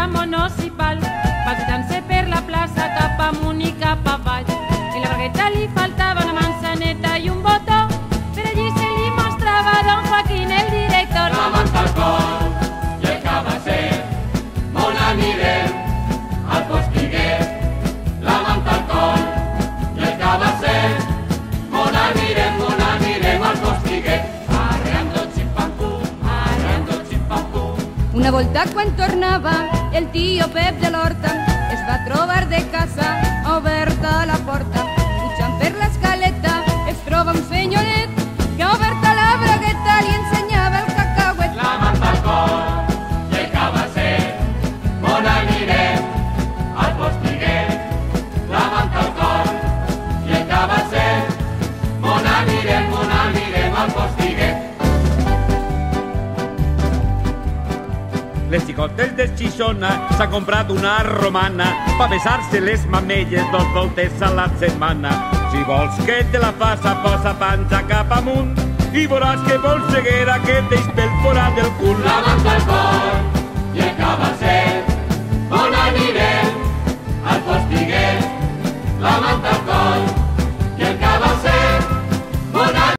guàrdia municipal, passejant-se per la plaça cap amunt i cap avall. En la bragueta li faltava una manzaneta i un botó, per allí se li mostrava don Joaquín, el director. La manta al cor i el cabasser, on anirem? Al Postiguet. La manta al cor i el cabasser, on anirem al Postiguet. Arreando ximpam-pum, arreando ximpam-pum. Una volta quan tornava el tio Pep de l'Horta es va trobar de casa oberta la porta. Pujant per l'escaleta es troba un senyoret que oberta la bragueta li ensenyava el cacauet. La manta al cor i el cabasser, on anirem? Al Postiguet. La manta al cor i el cabasser, on anirem al Postiguet. Les xicotes de Xixona s'ha comprat una romana pa besar-se les mamelles 2 voltes a la setmana. Si vols que te la faça, posa panxa cap amunt i veuràs que vols ceguera que t'eix pel forat del cul. La manta al cor i el cabasser, on anirem? Al Postiguet. La manta al